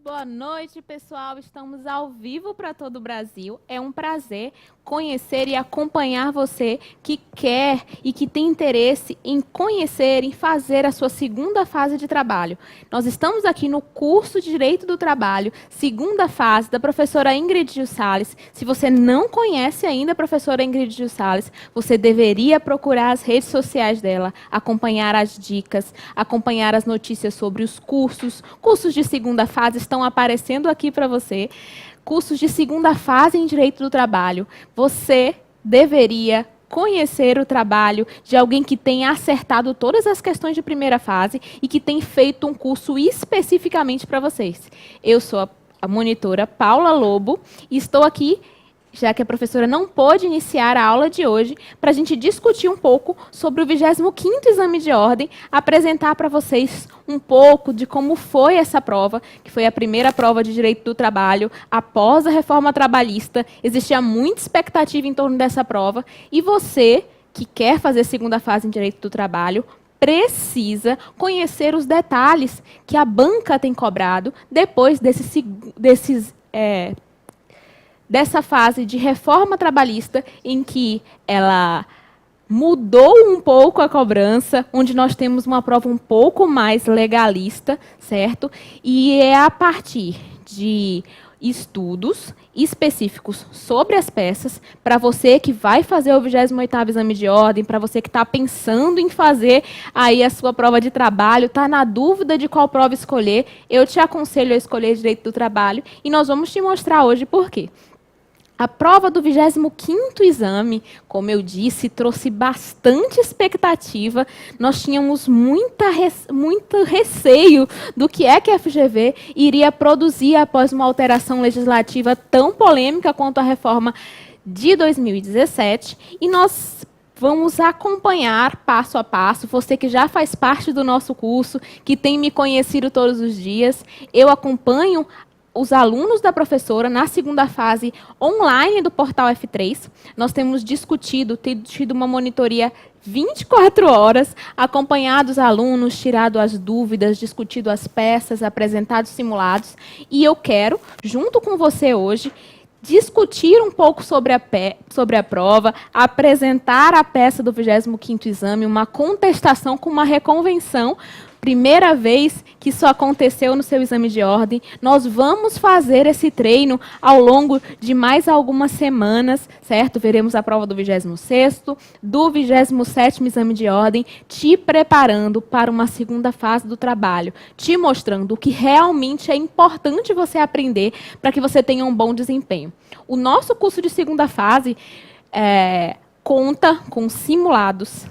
Boa noite, pessoal. Estamos ao vivo para todo o Brasil. É um prazer conhecer e acompanhar você que quer e que tem interesse em conhecer, em fazer a sua segunda fase de trabalho. Nós estamos aqui no curso de Direito do Trabalho, segunda fase, da professora Ingrid Gil Sales. Se você não conhece ainda a professora Ingrid Gil Sales, você deveria procurar as redes sociais dela, acompanhar as dicas, acompanhar as notícias sobre os cursos. Cursos de segunda fase estão aparecendo aqui para você. Cursos de segunda fase em Direito do Trabalho. Você deveria conhecer o trabalho de alguém que tenha acertado todas as questões de primeira fase e que tem feito um curso especificamente para vocês. Eu sou a monitora Paula Lobo e estou aqui, já que a professora não pôde iniciar a aula de hoje, para a gente discutir um pouco sobre o 25º exame de ordem, apresentar para vocês um pouco de como foi essa prova, que foi a primeira prova de Direito do Trabalho após a reforma trabalhista. Existia muita expectativa em torno dessa prova, e você, que quer fazer segunda fase em Direito do Trabalho, precisa conhecer os detalhes que a banca tem cobrado depois dessa fase de reforma trabalhista em que ela mudou um pouco a cobrança, onde nós temos uma prova um pouco mais legalista, certo? E é a partir de estudos específicos sobre as peças, para você que vai fazer o 28º exame de ordem, para você que está pensando em fazer aí a sua prova de trabalho, está na dúvida de qual prova escolher, eu te aconselho a escolher Direito do Trabalho, e nós vamos te mostrar hoje por quê. A prova do 25º exame, como eu disse, trouxe bastante expectativa. Nós tínhamos muito receio do que é que a FGV iria produzir após uma alteração legislativa tão polêmica quanto a reforma de 2017. E nós vamos acompanhar passo a passo. Você que já faz parte do nosso curso, que tem me conhecido todos os dias, eu acompanho os alunos da professora na segunda fase online do portal F3. Nós temos discutido, tido uma monitoria 24 horas, acompanhado os alunos, tirado as dúvidas, discutido as peças, apresentado simulados. E eu quero, junto com você hoje, discutir um pouco sobre a prova, apresentar a peça do 25º exame, uma contestação com uma reconvenção. Primeira vez que isso aconteceu no seu exame de ordem. Nós vamos fazer esse treino ao longo de mais algumas semanas, certo? Veremos a prova do 26º, do 27º exame de ordem, te preparando para uma segunda fase do trabalho, te mostrando o que realmente é importante você aprender para que você tenha um bom desempenho. O nosso curso de segunda fase conta com simulados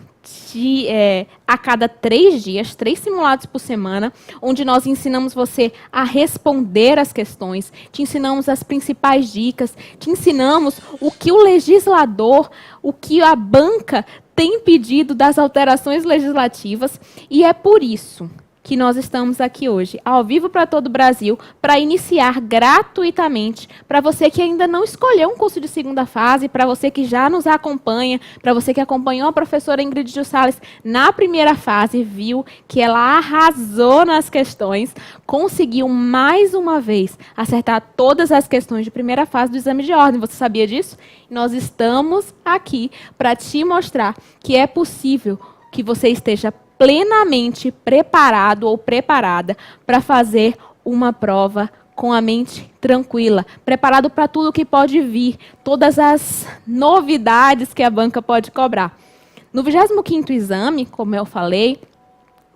a cada 3 dias, 3 simulados por semana, onde nós ensinamos você a responder as questões, te ensinamos as principais dicas, te ensinamos o que o legislador, o que a banca tem pedido das alterações legislativas, e é por isso que nós estamos aqui hoje, ao vivo para todo o Brasil, para iniciar gratuitamente, para você que ainda não escolheu um curso de segunda fase, para você que já nos acompanha, para você que acompanhou a professora Ingrid Gil Sales na primeira fase, viu que ela arrasou nas questões, conseguiu mais uma vez acertar todas as questões de primeira fase do exame de ordem. Você sabia disso? Nós estamos aqui para te mostrar que é possível que você esteja plenamente preparado ou preparada para fazer uma prova com a mente tranquila, preparado para tudo que pode vir, todas as novidades que a banca pode cobrar. No 25º exame, como eu falei,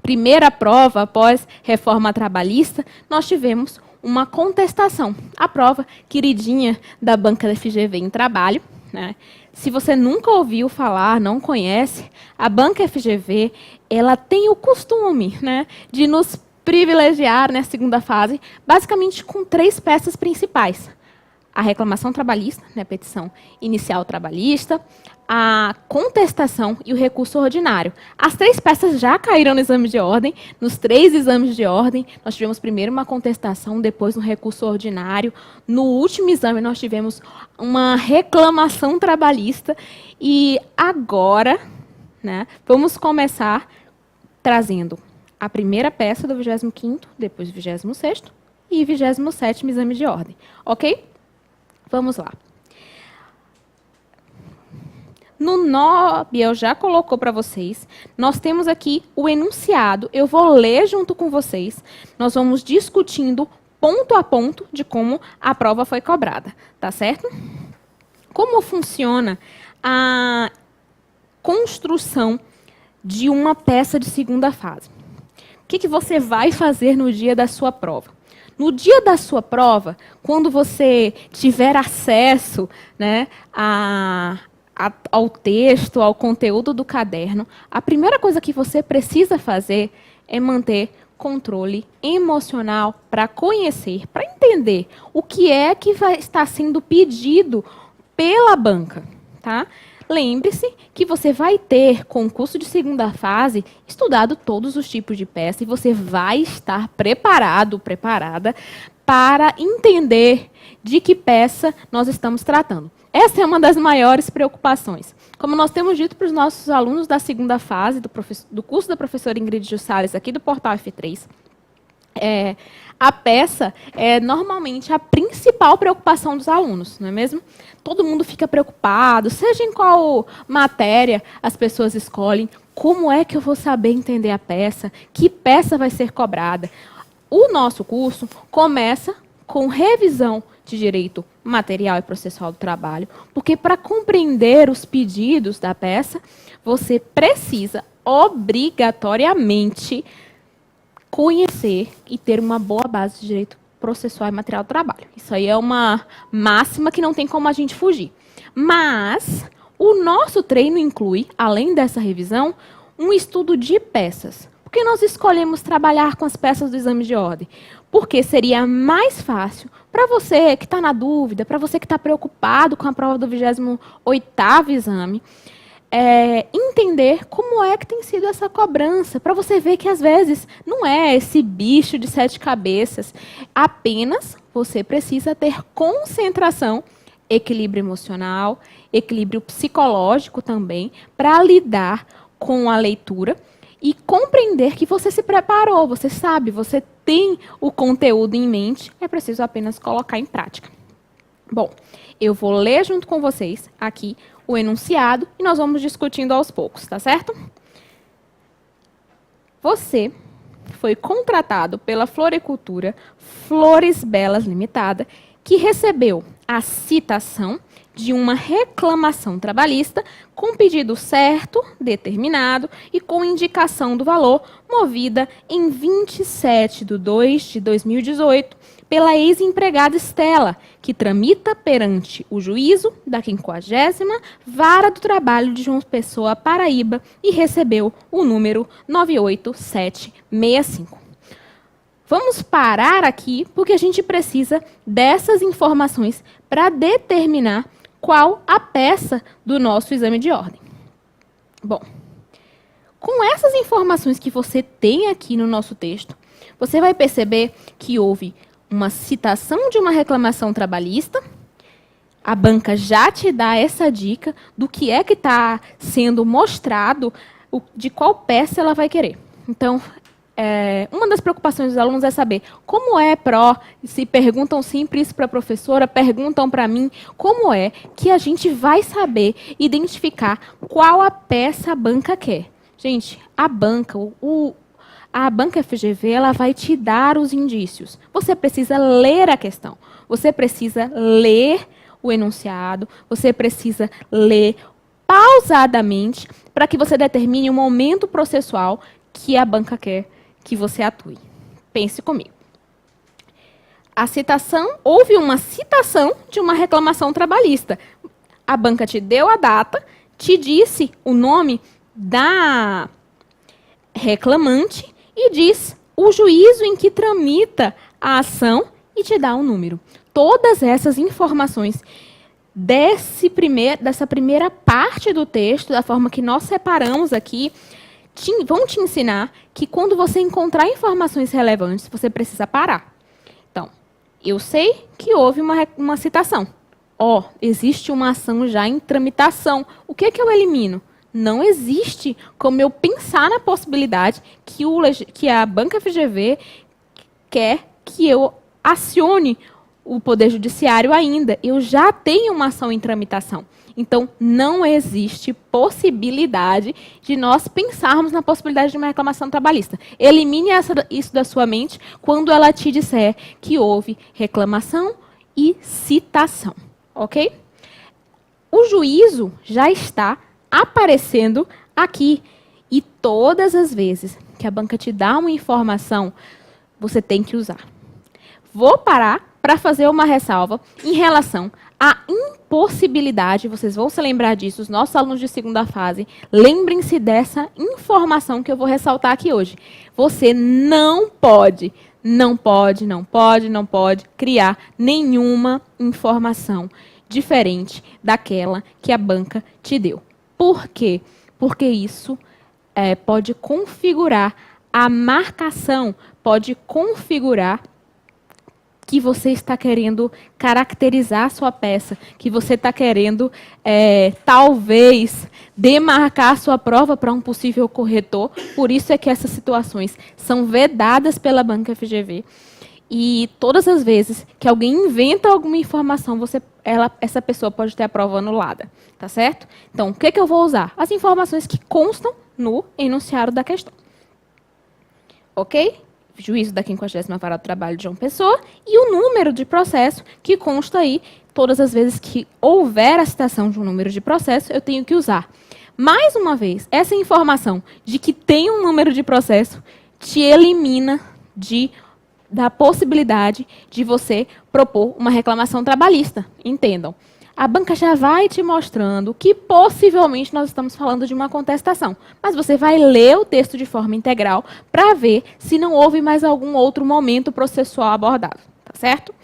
primeira prova após reforma trabalhista, nós tivemos uma contestação. A prova queridinha da banca da FGV em trabalho, né? Se você nunca ouviu falar, não conhece, a banca FGV, ela tem o costume, né, de nos privilegiar na segunda fase, basicamente com 3 peças principais. A reclamação trabalhista, né, a petição inicial trabalhista, a contestação e o recurso ordinário. As 3 peças já caíram no exame de ordem. Nos 3 exames de ordem, nós tivemos primeiro uma contestação, depois um recurso ordinário. No último exame, nós tivemos uma reclamação trabalhista. E agora, né, vamos começar trazendo a primeira peça do 25º, depois do 26º, e 27º exame de ordem, ok? Vamos lá. No Biel já colocou para vocês, nós temos aqui o enunciado, eu vou ler junto com vocês, nós vamos discutindo ponto a ponto de como a prova foi cobrada, tá certo? Como funciona a construção de uma peça de segunda fase? O que você vai fazer no dia da sua prova? No dia da sua prova, quando você tiver acesso, né, ao texto, ao conteúdo do caderno, a primeira coisa que você precisa fazer é manter controle emocional para conhecer, para entender o que é que vai estar sendo pedido pela banca, tá? Lembre-se que você vai ter concurso de segunda fase estudado todos os tipos de peça e você vai estar preparado, preparada para entender de que peça nós estamos tratando. Essa é uma das maiores preocupações. Como nós temos dito para os nossos alunos da segunda fase do curso da professora Ingrid Jussales, aqui do Portal F3, a peça é normalmente a principal preocupação dos alunos, não é mesmo? Todo mundo fica preocupado, seja em qual matéria as pessoas escolhem, como é que eu vou saber entender a peça, que peça vai ser cobrada. O nosso curso começa com revisão de direito material e processual do trabalho, porque para compreender os pedidos da peça, você precisa obrigatoriamente conhecer e ter uma boa base de direito processual e material do trabalho. Isso aí é uma máxima que não tem como a gente fugir. Mas o nosso treino inclui, além dessa revisão, um estudo de peças. Por que nós escolhemos trabalhar com as peças do exame de ordem? Porque seria mais fácil para você que está na dúvida, para você que está preocupado com a prova do 28º exame, entender como é que tem sido essa cobrança, para você ver que, às vezes, não é esse bicho de 7 cabeças. Apenas você precisa ter concentração, equilíbrio emocional, equilíbrio psicológico também, para lidar com a leitura e compreender que você se preparou, você sabe, você tem o conteúdo em mente, é preciso apenas colocar em prática. Bom, eu vou ler junto com vocês aqui o enunciado e nós vamos discutindo aos poucos, tá certo? Você foi contratado pela Floricultura Flores Belas Limitada, que recebeu a citação de uma reclamação trabalhista com pedido certo, determinado e com indicação do valor, movida em 27/2/2018 pela ex-empregada Estela, que tramita perante o juízo da 50ª Vara do Trabalho de João Pessoa, Paraíba, e recebeu o número 98765. Vamos parar aqui, porque a gente precisa dessas informações para determinar qual a peça do nosso exame de ordem. Bom, com essas informações que você tem aqui no nosso texto, você vai perceber que houve uma citação de uma reclamação trabalhista, a banca já te dá essa dica do que é que está sendo mostrado, de qual peça ela vai querer. Então, uma das preocupações dos alunos é saber como é se perguntam sempre isso para a professora, perguntam para mim, como é que a gente vai saber identificar qual a peça a banca quer. Gente, a banca FGV, ela vai te dar os indícios. Você precisa ler a questão, você precisa ler o enunciado, você precisa ler pausadamente para que você determine o momento processual que a banca quer que você atue. Pense comigo. Houve uma citação de uma reclamação trabalhista. A banca te deu a data, te disse o nome da reclamante e diz o juízo em que tramita a ação e te dá um número. Todas essas informações dessa primeira parte do texto, da forma que nós separamos aqui, vão te ensinar que quando você encontrar informações relevantes, você precisa parar. Então, eu sei que houve uma citação. Existe uma ação já em tramitação. O que é que eu elimino? Não existe como eu pensar na possibilidade que a banca FGV quer que eu acione o Poder Judiciário ainda. Eu já tenho uma ação em tramitação. Então, não existe possibilidade de nós pensarmos na possibilidade de uma reclamação trabalhista. Elimine isso da sua mente quando ela te disser que houve reclamação e citação. Ok? O juízo já está aparecendo aqui. E todas as vezes que a banca te dá uma informação, você tem que usar. Vou parar para fazer uma ressalva em relação à impossibilidade. Vocês vão se lembrar disso, os nossos alunos de segunda fase. Lembrem-se dessa informação que eu vou ressaltar aqui hoje. Você não pode criar nenhuma informação diferente daquela que a banca te deu. Por quê? Porque isso pode configurar a marcação, pode configurar que você está querendo caracterizar a sua peça, que você está querendo, talvez, demarcar a sua prova para um possível corretor. Por isso é que essas situações são vedadas pela banca FGV. E todas as vezes que alguém inventa alguma informação, essa pessoa pode ter a prova anulada. Tá certo? Então, o que eu vou usar? As informações que constam no enunciado da questão. Ok? Juízo da 50ª Vara do Trabalho de João Pessoa e o número de processo que consta aí. Todas as vezes que houver a citação de um número de processo, eu tenho que usar. Mais uma vez, essa informação de que tem um número de processo te elimina da possibilidade de você propor uma reclamação trabalhista. Entendam. A banca já vai te mostrando que possivelmente nós estamos falando de uma contestação. Mas você vai ler o texto de forma integral para ver se não houve mais algum outro momento processual abordado. Tá certo?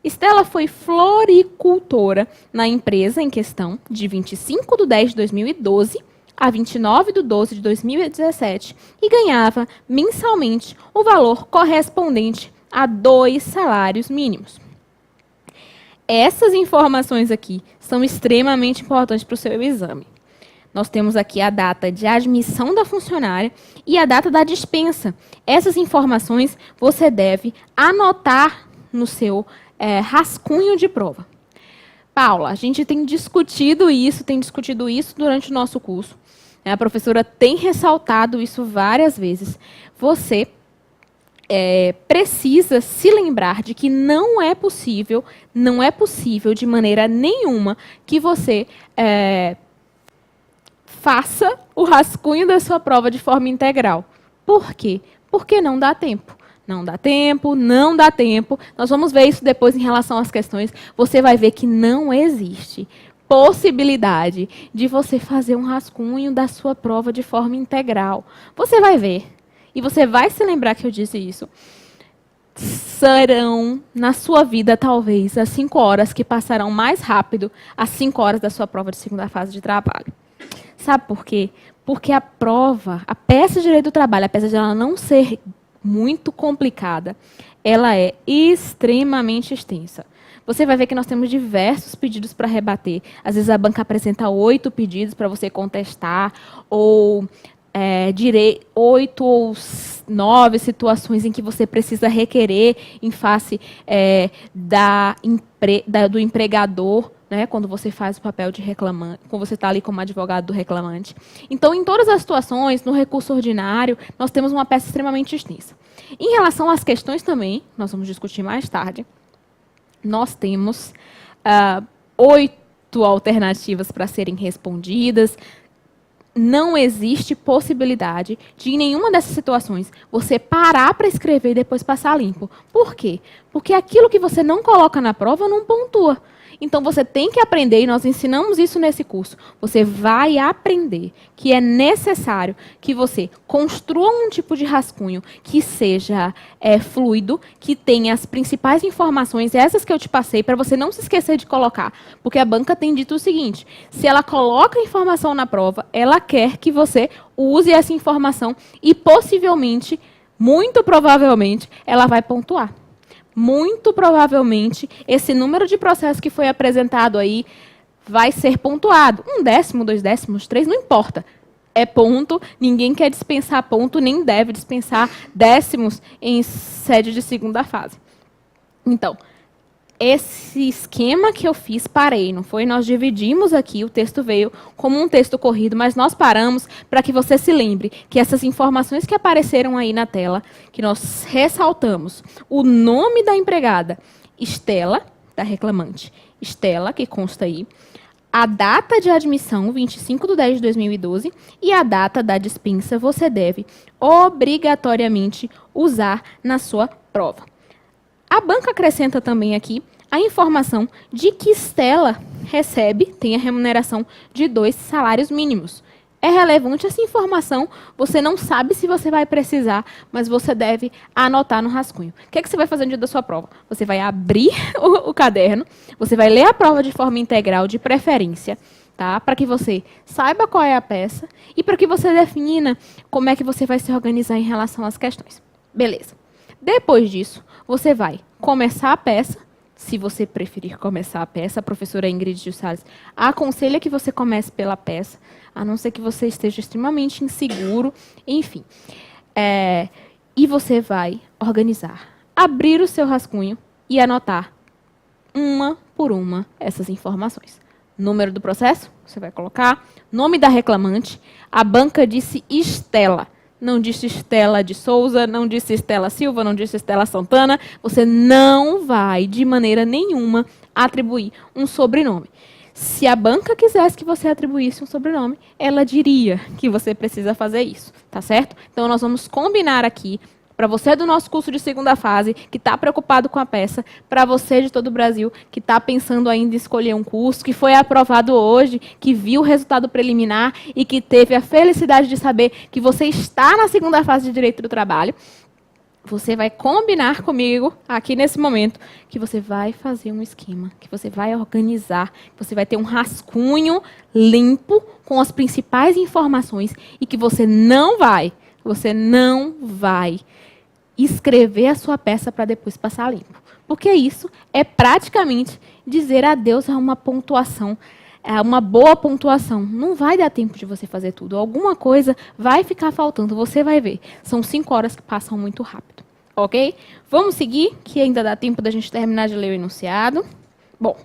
Estela foi floricultora na empresa em questão de 25/10/2012 a 29/12/2017 e ganhava mensalmente o valor correspondente a 2 salários mínimos. Essas informações aqui são extremamente importantes para o seu exame. Nós temos aqui a data de admissão da funcionária e a data da dispensa. Essas informações você deve anotar no seu rascunho de prova. Paula, a gente tem discutido isso durante o nosso curso. A professora tem ressaltado isso várias vezes. Você precisa se lembrar de que não é possível de maneira nenhuma que você faça o rascunho da sua prova de forma integral. Por quê? Porque não dá tempo. Não dá tempo. Nós vamos ver isso depois em relação às questões. Você vai ver que não existe possibilidade de você fazer um rascunho da sua prova de forma integral. Você vai ver. E você vai se lembrar que eu disse isso. Serão, na sua vida, talvez, as 5 horas que passarão mais rápido as 5 horas da sua prova de segunda fase de trabalho. Sabe por quê? Porque a peça de direito do trabalho, apesar de ela não ser muito complicada, ela é extremamente extensa. Você vai ver que nós temos diversos pedidos para rebater. Às vezes a banca apresenta 8 pedidos para você contestar, ou 8 ou 9 situações em que você precisa requerer em face do empregador, né, quando você faz o papel de reclamante, quando você está ali como advogado do reclamante. Então, em todas as situações, no recurso ordinário, nós temos uma peça extremamente extensa. Em relação às questões também, nós vamos discutir mais tarde, nós temos 8 alternativas para serem respondidas. Não existe possibilidade de, em nenhuma dessas situações, você parar para escrever e depois passar limpo. Por quê? Porque aquilo que você não coloca na prova não pontua. Então, você tem que aprender, e nós ensinamos isso nesse curso, você vai aprender que é necessário que você construa um tipo de rascunho que seja fluido, que tenha as principais informações, essas que eu te passei, para você não se esquecer de colocar. Porque a banca tem dito o seguinte, se ela coloca a informação na prova, ela quer que você use essa informação e possivelmente, muito provavelmente, ela vai pontuar. Muito provavelmente, esse número de processos que foi apresentado aí vai ser pontuado. 1 décimo, 2 décimos, 3, não importa. É ponto, ninguém quer dispensar ponto, nem deve dispensar décimos em sede de segunda fase. Então, esse esquema que eu fiz, parei, não foi? Nós dividimos aqui, o texto veio como um texto corrido, mas nós paramos para que você se lembre que essas informações que apareceram aí na tela, que nós ressaltamos, o nome da empregada, Estela, da reclamante, Estela, que consta aí, a data de admissão, 25/10/2012, e a data da dispensa você deve obrigatoriamente usar na sua prova. A banca acrescenta também aqui a informação de que Estela tem a remuneração de 2 salários mínimos. É relevante essa informação, você não sabe se você vai precisar, mas você deve anotar no rascunho. O que é que você vai fazer no dia da sua prova? Você vai abrir o caderno, você vai ler a prova de forma integral, de preferência, tá? Para que você saiba qual é a peça e para que você defina como é que você vai se organizar em relação às questões. Beleza. Depois disso, você vai começar a peça. Se você preferir começar a peça, a professora Ingrid Gil Salles aconselha que você comece pela peça, a não ser que você esteja extremamente inseguro, enfim. E você vai organizar, abrir o seu rascunho e anotar uma por uma essas informações. Número do processo, você vai colocar. Nome da reclamante, a banca disse Estela. Não disse Estela de Souza, não disse Estela Silva, não disse Estela Santana. Você não vai, de maneira nenhuma, atribuir um sobrenome. Se a banca quisesse que você atribuísse um sobrenome, ela diria que você precisa fazer isso, tá certo? Então, nós vamos combinar aqui, para você do nosso curso de segunda fase, que está preocupado com a peça, para você de todo o Brasil, que está pensando ainda em escolher um curso, que foi aprovado hoje, que viu o resultado preliminar e que teve a felicidade de saber que você está na segunda fase de Direito do Trabalho, você vai combinar comigo, aqui nesse momento, que você vai fazer um esquema, que você vai organizar, que você vai ter um rascunho limpo com as principais informações e que você não vai escrever a sua peça para depois passar limpo. Porque isso é praticamente dizer adeus a uma pontuação, a uma boa pontuação. Não vai dar tempo de você fazer tudo. Alguma coisa vai ficar faltando, você vai ver. São 5 horas que passam muito rápido. Ok? Vamos seguir, que ainda dá tempo da gente terminar de ler o enunciado. Bom,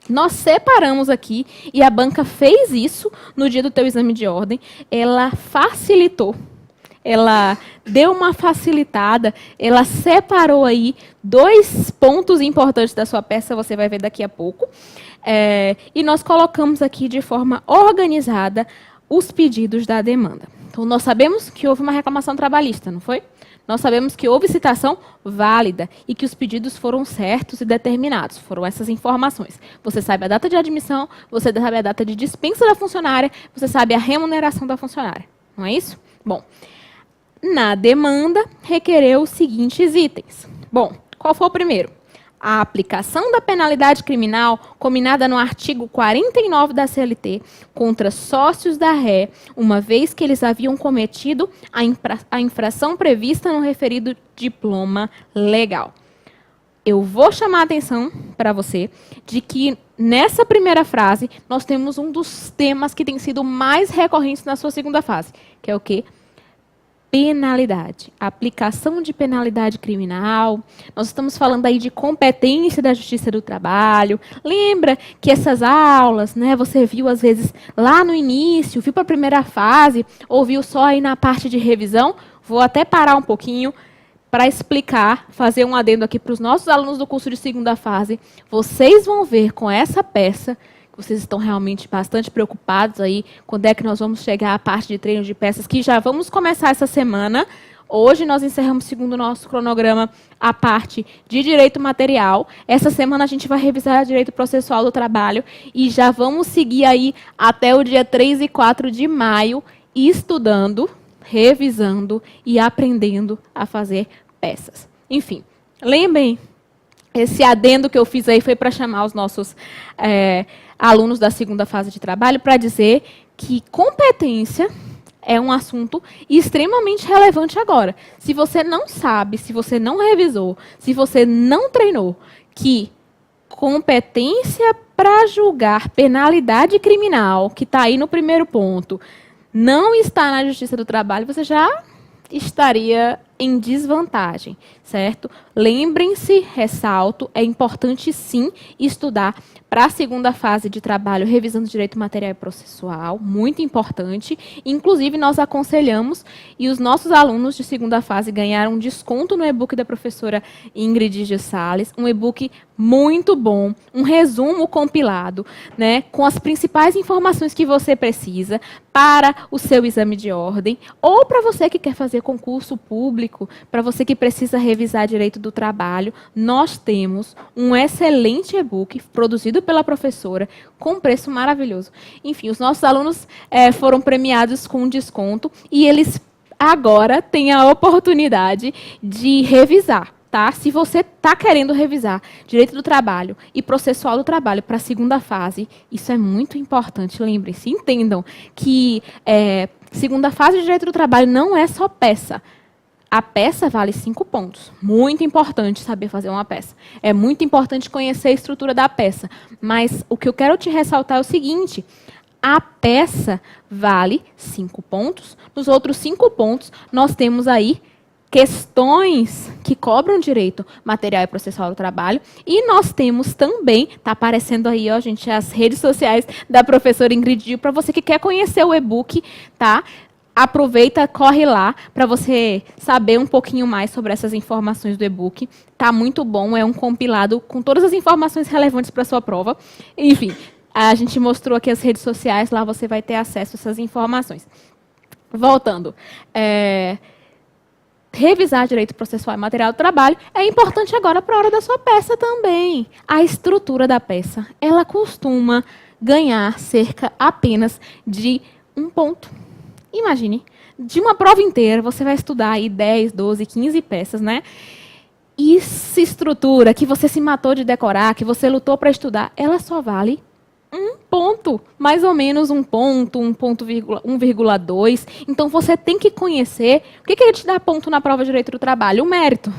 nós separamos aqui, e a banca fez isso no dia do teu exame de ordem. Ela facilitou. Ela deu uma facilitada, ela separou aí 2 pontos importantes da sua peça, você vai ver daqui a pouco. E nós colocamos aqui de forma organizada os pedidos da demanda. Então, nós sabemos que houve uma reclamação trabalhista, não foi? Nós sabemos que houve citação válida e que os pedidos foram certos e determinados. Foram essas informações. Você sabe a data de admissão, você sabe a data de dispensa da funcionária, você sabe a remuneração da funcionária. Não é isso? Bom, na demanda, requereu os seguintes itens. Bom, qual foi o primeiro? A aplicação da penalidade criminal combinada no artigo 49 da CLT contra sócios da ré, uma vez que eles haviam cometido a infração prevista no referido diploma legal. Eu vou chamar a atenção para você de que, nessa primeira frase, nós temos um dos temas que tem sido mais recorrentes na sua segunda fase, que é o quê? Penalidade, aplicação de penalidade criminal. Nós estamos falando aí de competência da Justiça do Trabalho. Lembra que essas aulas, né, você viu às vezes lá no início, viu para a primeira fase, ou viu só aí na parte de revisão? Vou até parar um pouquinho para explicar, fazer um adendo aqui para os nossos alunos do curso de segunda fase. Vocês vão ver com essa peça, vocês estão realmente bastante preocupados aí, quando é que nós vamos chegar à parte de treino de peças, que já vamos começar essa semana. Hoje nós encerramos, segundo o nosso cronograma, a parte de direito material. Essa semana a gente vai revisar direito processual do trabalho e já vamos seguir aí até o dia 3 e 4 de maio, estudando, revisando e aprendendo a fazer peças. Enfim, lembrem, esse adendo que eu fiz aí foi para chamar os nossos alunos da segunda fase de trabalho para dizer que competência é um assunto extremamente relevante agora. Se você não sabe, se você não revisou, se você não treinou, que competência para julgar penalidade criminal, que está aí no primeiro ponto, não está na Justiça do Trabalho, você já estaria em desvantagem, certo? Lembrem-se, ressalto, é importante sim estudar para a segunda fase de trabalho, revisando direito material e processual, muito importante. Inclusive, nós aconselhamos, e os nossos alunos de segunda fase ganharam um desconto no e-book da professora Ingrid de Sales, um e-book muito bom, um resumo compilado, né, com as principais informações que você precisa para o seu exame de ordem, ou para você que quer fazer concurso público, para você que precisa revisar direito do trabalho, nós temos um excelente e-book produzido pela professora, com preço maravilhoso. Enfim, os nossos alunos foram premiados com desconto e eles agora têm a oportunidade de revisar. Tá? Se você está querendo revisar direito do trabalho e processual do trabalho para a segunda fase, isso é muito importante, lembrem-se, entendam que segunda fase de direito do trabalho não é só peça. A peça vale 5 pontos. Muito importante saber fazer uma peça. É muito importante conhecer a estrutura da peça. Mas o que eu quero te ressaltar é o seguinte: a peça vale 5 pontos. Nos outros 5 pontos, nós temos aí questões que cobram direito material e processual do trabalho. E nós temos também, está aparecendo aí, ó, gente, as redes sociais da professora Ingrid, para você que quer conhecer o e-book, tá? Aproveita, corre lá para você saber um pouquinho mais sobre essas informações do e-book. Tá muito bom, é um compilado com todas as informações relevantes para a sua prova. Enfim, a gente mostrou aqui as redes sociais, lá você vai ter acesso a essas informações. Voltando, revisar direito processual e material do trabalho é importante agora para a hora da sua peça também. A estrutura da peça, ela costuma ganhar cerca apenas de 1 ponto. Imagine, de uma prova inteira, você vai estudar aí 10, 12, 15 peças, né? E essa estrutura que você se matou de decorar, que você lutou para estudar, ela só vale 1 ponto. Mais ou menos 1 ponto, 1,2. Então, você tem que conhecer o que ele te dá ponto na prova de direito do trabalho. O mérito.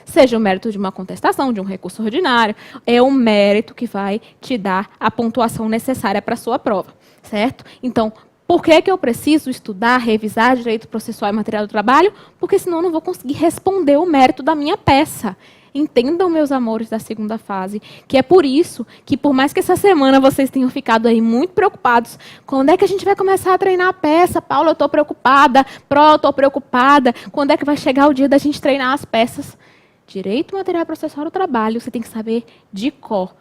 Seja o mérito de uma contestação, de um recurso ordinário. É o mérito que vai te dar a pontuação necessária para a sua prova, certo? Então, por que eu preciso estudar, revisar direito processual e material do trabalho? Porque senão eu não vou conseguir responder o mérito da minha peça. Entendam, meus amores da segunda fase, que é por isso que, por mais que essa semana vocês tenham ficado aí muito preocupados, quando é que a gente vai começar a treinar a peça? Paula, eu estou preocupada. Pro, eu estou preocupada. Quando é que vai chegar o dia da gente treinar as peças? Direito material processual do trabalho, você tem que saber de cor.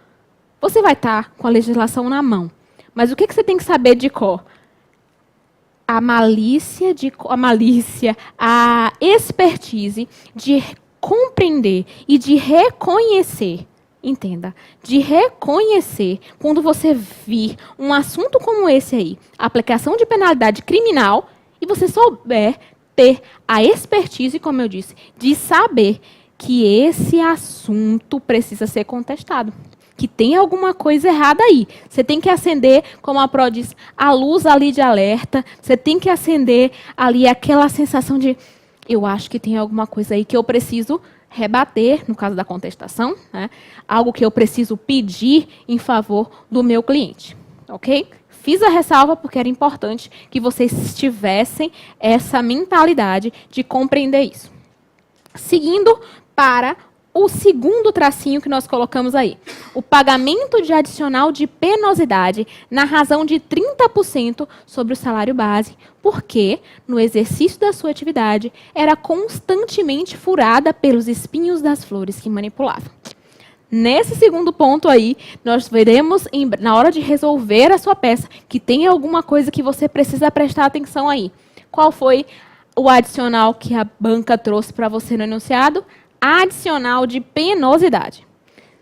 Você vai estar com a legislação na mão, mas o que você tem que saber de cor? A expertise de compreender e de reconhecer, entenda, de reconhecer, quando você vir um assunto como esse aí, aplicação de penalidade criminal, e você souber ter a expertise, como eu disse, de saber que esse assunto precisa ser contestado. Que tem alguma coisa errada aí. Você tem que acender, como a Pro diz, a luz ali de alerta. Você tem que acender ali aquela sensação de eu acho que tem alguma coisa aí que eu preciso rebater, no caso da contestação, né? Algo que eu preciso pedir em favor do meu cliente. Ok? Fiz a ressalva porque era importante que vocês tivessem essa mentalidade de compreender isso. Seguindo para o segundo tracinho que nós colocamos aí. O pagamento de adicional de penosidade na razão de 30% sobre o salário base, porque, no exercício da sua atividade, era constantemente furada pelos espinhos das flores que manipulava. Nesse segundo ponto aí, nós veremos, na hora de resolver a sua peça, que tem alguma coisa que você precisa prestar atenção aí. Qual foi o adicional que a banca trouxe para você no enunciado? Adicional de penosidade.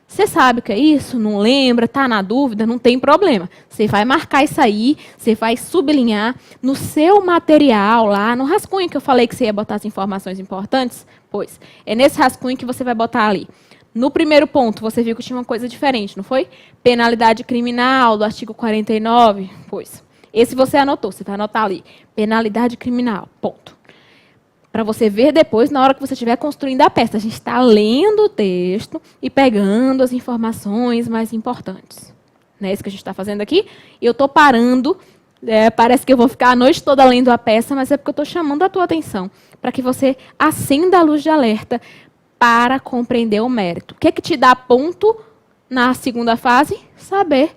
Você sabe o que é isso? Não lembra? Está na dúvida? Não tem problema. Você vai marcar isso aí, você vai sublinhar no seu material lá, no rascunho que eu falei que você ia botar as informações importantes. Pois, é nesse rascunho que você vai botar ali. No primeiro ponto, você viu que tinha uma coisa diferente, não foi? Penalidade criminal do artigo 49. Pois, esse você anotou, você vai anotar ali. Penalidade criminal, ponto. Para você ver depois, na hora que você estiver construindo a peça. A gente está lendo o texto e pegando as informações mais importantes. Não é isso que a gente está fazendo aqui? E eu estou parando Parece que eu vou ficar a noite toda lendo a peça, mas é porque eu estou chamando a tua atenção, para que você acenda a luz de alerta para compreender o mérito. O que é que te dá ponto na segunda fase? Saber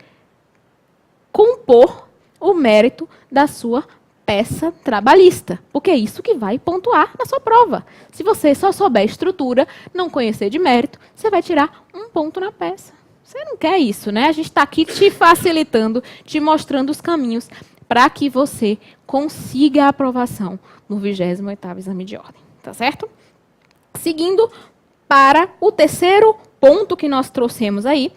compor o mérito da sua peça trabalhista, porque é isso que vai pontuar na sua prova. Se você só souber estrutura, não conhecer de mérito, você vai tirar 1 ponto na peça. Você não quer isso, né? A gente está aqui te facilitando, te mostrando os caminhos para que você consiga a aprovação no 28º exame de ordem, tá certo? Seguindo para o terceiro ponto que nós trouxemos aí,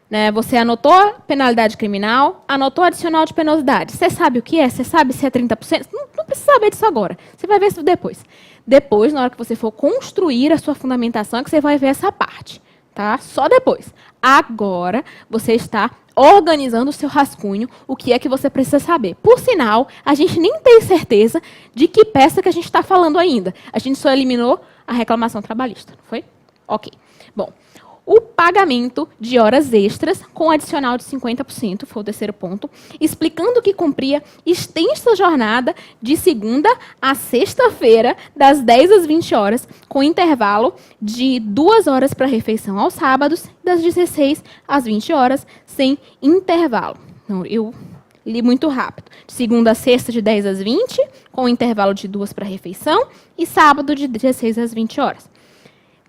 né? Você anotou penalidade criminal, anotou adicional de penosidade. Você sabe o que é? Você sabe se é 30%? Não precisa saber disso agora. Você vai ver isso depois. Depois, na hora que você for construir a sua fundamentação, é que você vai ver essa parte. Tá? Só depois. Agora, você está organizando o seu rascunho, o que é que você precisa saber. Por sinal, a gente nem tem certeza de que peça que a gente está falando ainda. A gente só eliminou a reclamação trabalhista, não foi? Ok. Bom, o pagamento de horas extras com adicional de 50%, foi o terceiro ponto, explicando que cumpria extensa jornada de segunda a sexta-feira, das 10 às 20 horas, com intervalo de 2 horas para refeição aos sábados, das 16 às 20 horas, sem intervalo. Então, eu li muito rápido. De segunda a sexta, de 10 às 20, com intervalo de 2 para refeição, e sábado, de 16 às 20 horas.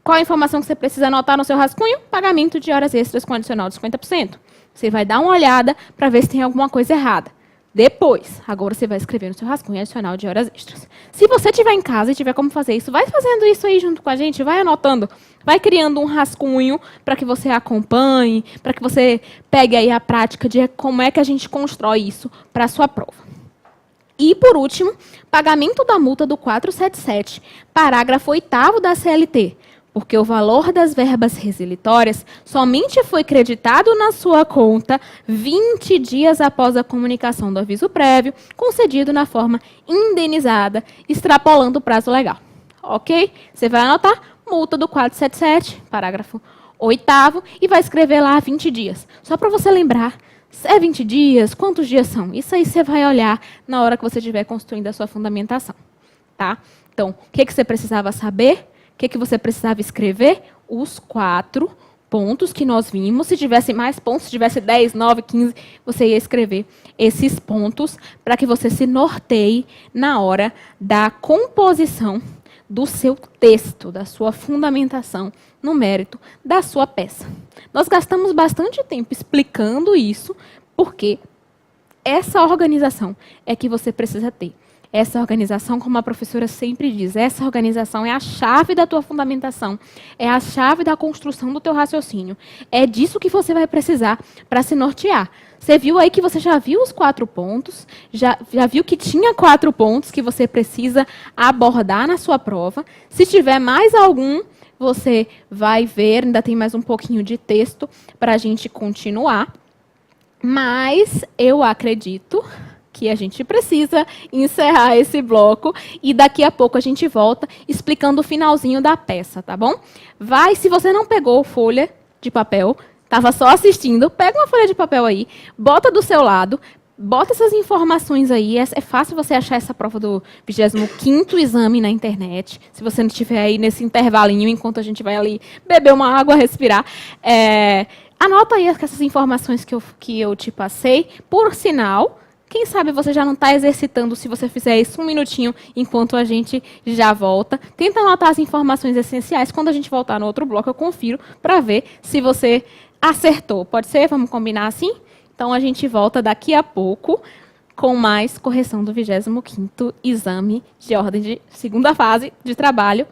Qual a informação que você precisa anotar no seu rascunho? Pagamento de horas extras com adicional de 50%. Você vai dar uma olhada para ver se tem alguma coisa errada. Depois, agora você vai escrever no seu rascunho adicional de horas extras. Se você estiver em casa e tiver como fazer isso, vai fazendo isso aí junto com a gente, vai anotando, vai criando um rascunho para que você acompanhe, para que você pegue aí a prática de como é que a gente constrói isso para a sua prova. E, por último, pagamento da multa do 477, parágrafo 8º da CLT, porque o valor das verbas resilitórias somente foi creditado na sua conta 20 dias após a comunicação do aviso prévio, concedido na forma indenizada, extrapolando o prazo legal. Ok? Você vai anotar multa do 477, parágrafo 8º, e vai escrever lá 20 dias. Só para você lembrar, é 20 dias? Quantos dias são? Isso aí você vai olhar na hora que você estiver construindo a sua fundamentação. Tá? Então, o que você precisava saber? O que você precisava escrever? Os 4 pontos que nós vimos. Se tivesse mais pontos, se tivesse 10, 9, 15, você ia escrever esses pontos para que você se norteie na hora da composição do seu texto, da sua fundamentação no mérito da sua peça. Nós gastamos bastante tempo explicando isso, porque essa organização é que você precisa ter. Essa organização, como a professora sempre diz, essa organização é a chave da tua fundamentação, é a chave da construção do teu raciocínio. É disso que você vai precisar para se nortear. Você viu aí que você já viu os 4 pontos, já viu que tinha 4 pontos que você precisa abordar na sua prova. Se tiver mais algum, você vai ver, ainda tem mais um pouquinho de texto para a gente continuar. Mas eu acredito que a gente precisa encerrar esse bloco e daqui a pouco a gente volta explicando o finalzinho da peça, tá bom? Vai, se você não pegou folha de papel, estava só assistindo, pega uma folha de papel aí, bota do seu lado, bota essas informações aí, é fácil você achar essa prova do 25º exame na internet, se você não estiver aí nesse intervalinho, enquanto a gente vai ali beber uma água, respirar. Anota aí essas informações que eu te passei, por sinal. Quem sabe você já não está exercitando se você fizer isso 1 minutinho enquanto a gente já volta. Tenta anotar as informações essenciais. Quando a gente voltar no outro bloco, eu confiro para ver se você acertou. Pode ser? Vamos combinar assim? Então, a gente volta daqui a pouco com mais correção do 25º exame de ordem de segunda fase de trabalho.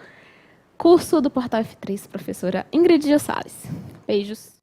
Curso do Portal F3, professora Ingrid Salles. Beijos.